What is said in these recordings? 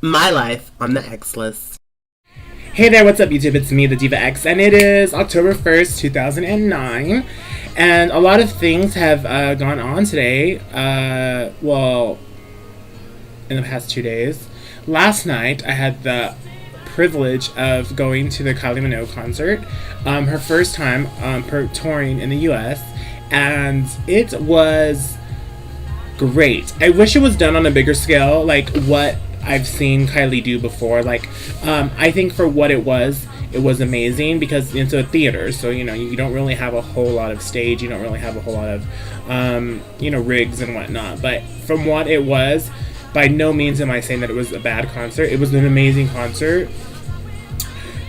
My life on the X list. Hey there, what's up YouTube? It's me, the Diva X, and it is October 1st, 2009, and a lot of things have gone on today, well, in the past 2 days. Last night, I had the privilege of going to the Kylie Minogue concert, her first time touring in the US, and it was great. I wish it was done on a bigger scale, like what I've seen Kylie do before. Like, I think for what it was amazing because it's a theater, so you don't really have a whole lot of stage, you don't really have a whole lot of rigs and whatnot. But from what it was, by no means am I saying that it was a bad concert. It was an amazing concert.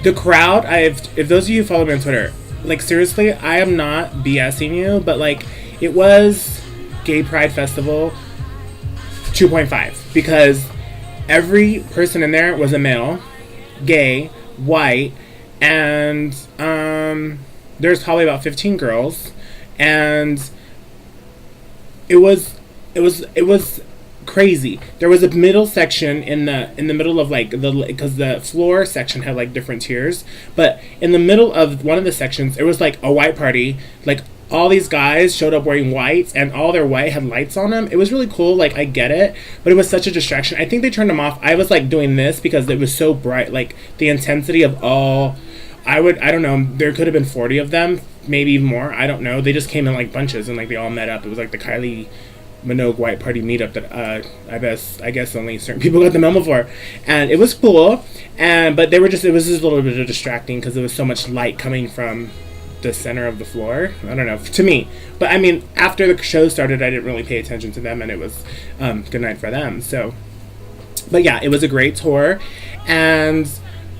The crowd, if those of you who follow me on Twitter, like seriously, I am not BSing you, but like it was Gay Pride Festival 2.5 because every person in there was a male, gay, white, and there's probably about 15 girls, and it was crazy. There was a middle section in the middle of like because the floor section had like different tiers, but in the middle of one of the sections, it was like a white party, like. All these guys showed up wearing whites, and all their white had lights on them. It was really cool, like, I get it, but it was such a distraction. I think they turned them off. I was, like, doing this because it was so bright, like, the intensity of all, I don't know, there could have been 40 of them, maybe even more, I don't know. They just came in, like, bunches, and, like, they all met up. It was, like, the Kylie Minogue White Party meetup that, I guess only certain people got the memo for, and it was cool, but it was just a little bit of distracting because there was so much light coming from the center of the floor. I don't know, to me. But I mean, after the show started, I didn't really pay attention to them, and it was good night for them. So, but yeah, it was a great tour, and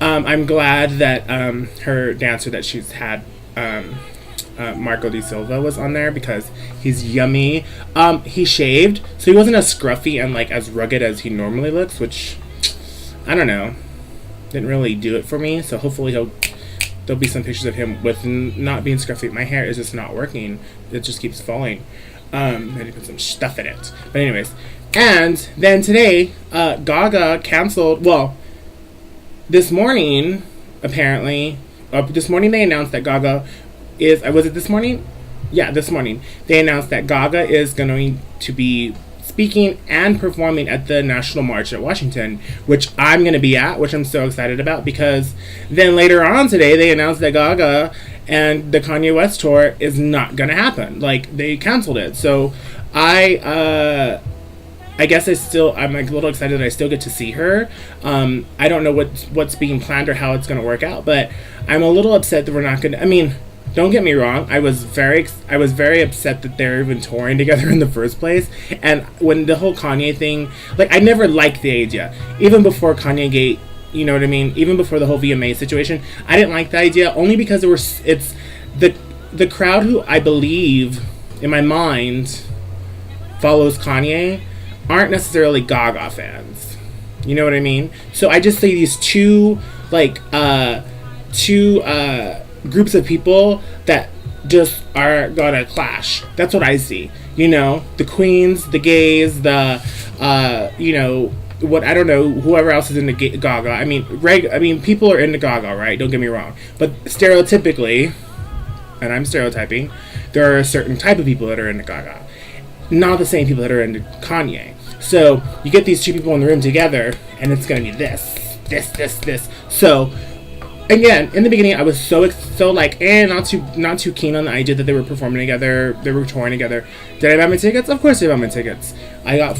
I'm glad that her dancer that she's had, Marco Di Silva, was on there because he's yummy. He shaved, so he wasn't as scruffy and like as rugged as he normally looks, which I don't know, didn't really do it for me. So hopefully there'll be some pictures of him with not being scruffy. My hair is just not working. It just keeps falling. Maybe put some stuff in it. But anyways. And then today, Gaga canceled, well, this morning, apparently, this morning they announced that Gaga is, was it this morning? Yeah, this morning. They announced that Gaga is going to be speaking and performing at the National March at Washington, which I'm going to be at, which I'm so excited about, because then later on today, they announced that Gaga and the Kanye West tour is not going to happen. Like, they canceled it. So, I guess I'm like a little excited that I still get to see her. I don't know what's being planned or how it's going to work out, but I'm a little upset that we're not going to, I mean, don't get me wrong, I was very upset that they're even touring together in the first place. And when the whole Kanye thing, like, I never liked the idea. Even before Kanye Gate, you know what I mean? Even before the whole VMA situation, I didn't like the idea, only because it's the crowd who I believe, in my mind, follows Kanye, aren't necessarily Gaga fans. You know what I mean? So I just say these two groups of people that just are gonna clash. That's what I see. The queens, the gays, the what, I don't know, whoever else is into Gaga. I mean, people are into Gaga, right? Don't get me wrong. But stereotypically, and I'm stereotyping, there are a certain type of people that are into Gaga. Not the same people that are into Kanye. So you get these two people in the room together, and it's gonna be this. So again, in the beginning, I was so like, not too keen on the idea that they were performing together, they were touring together. Did I buy my tickets? Of course I bought my tickets. I got,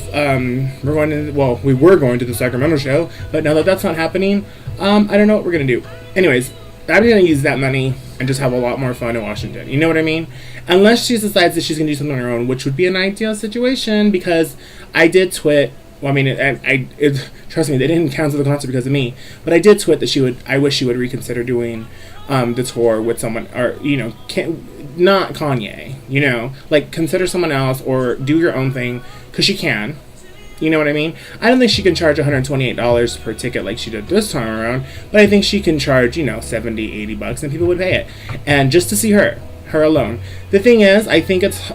we were going to the Sacramento show, but now that that's not happening, I don't know what we're gonna do. Anyways, I'm gonna use that money and just have a lot more fun in Washington. You know what I mean? Unless she decides that she's gonna do something on her own, which would be an ideal situation, because I did tweet. Well, I mean, trust me, they didn't cancel the concert because of me. But I did tweet that I wish she would reconsider doing the tour with someone, or not Kanye. Like, consider someone else or do your own thing, because she can. You know what I mean? I don't think she can charge $128 per ticket like she did this time around, but I think she can charge, $70, $80, and people would pay it. And just to see her alone. The thing is, I think it's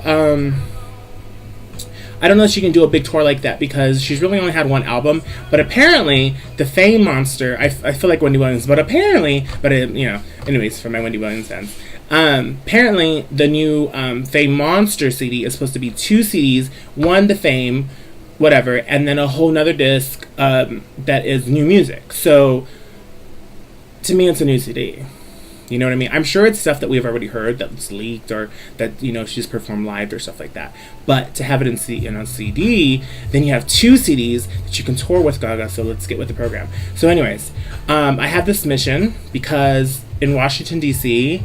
I don't know if she can do a big tour like that because she's really only had one album. But apparently, the Fame Monster, I feel like Wendy Williams, but apparently, anyways, for my Wendy Williams fans, apparently the new Fame Monster CD is supposed to be 2 CDs, one the Fame, whatever, and then a whole nother disc that is new music. So, to me, it's a new CD. You know what I mean? I'm sure it's stuff that we've already heard that's leaked or that, she's performed live or stuff like that. But to have it in a CD, then you have 2 CDs that you can tour with Gaga, so let's get with the program. So anyways, I have this mission because in Washington, D.C.,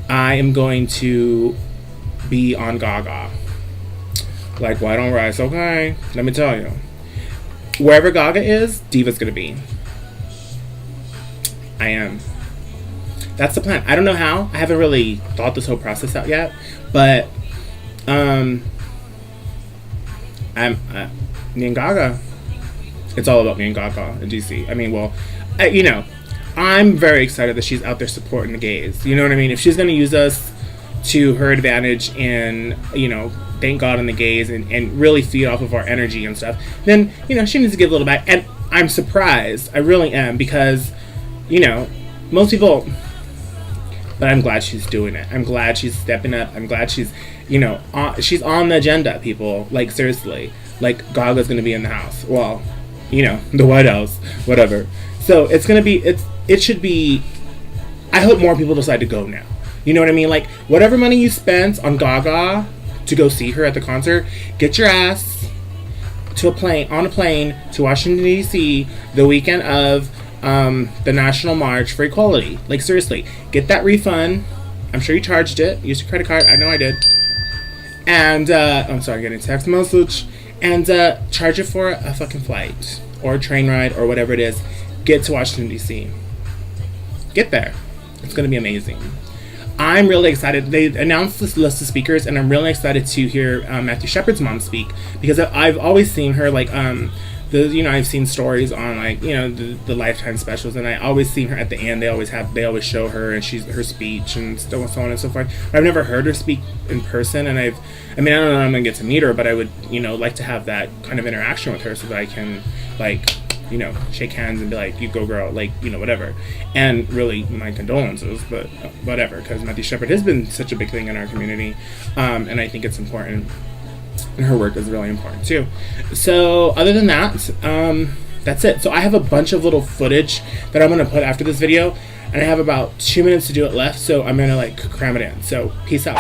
I am going to be on Gaga. Like white on rice, okay? Let me tell you. Wherever Gaga is, Diva's going to be. I am. That's the plan. I don't know how. I haven't really thought this whole process out yet, but me and Gaga. It's all about me and Gaga in DC. I mean, I'm very excited that she's out there supporting the gays. You know what I mean? If she's going to use us to her advantage and, thank God on the gays and really feed off of our energy and stuff, then, she needs to give a little back. And I'm surprised. I really am because, most people... But I'm glad she's doing it. I'm glad she's stepping up. I'm glad she's, she's on the agenda, people. Like, seriously. Like, Gaga's going to be in the house. Well, the White House. Whatever. So, it's going to be, it should be, I hope more people decide to go now. You know what I mean? Like, whatever money you spent on Gaga to go see her at the concert, get your ass on a plane to Washington, D.C. the weekend of the National March for Equality. Like, seriously, get that refund. I'm sure you charged it. Use your credit card. I know I did. And, I'm sorry, getting a text message. And, charge it for a fucking flight. Or a train ride, or whatever it is. Get to Washington, D.C. Get there. It's gonna be amazing. I'm really excited. They announced this list of speakers, and I'm really excited to hear Matthew Shepard's mom speak. Because I've always seen her, like, I've seen stories on the Lifetime specials, and I always seen her at the end. They always show her and her speech and so on and so forth. But I've never heard her speak in person, and I don't know if I'm gonna get to meet her, but I would like to have that kind of interaction with her so that I can shake hands and be like, you go girl, whatever. And really my condolences, but whatever, because Matthew Shepard has been such a big thing in our community, and I think it's important. And her work is really important too. So other than that, that's it. So I have a bunch of little footage that I'm going to put after this video, and I have about 2 minutes to do it left, so I'm going to cram it in. So peace out.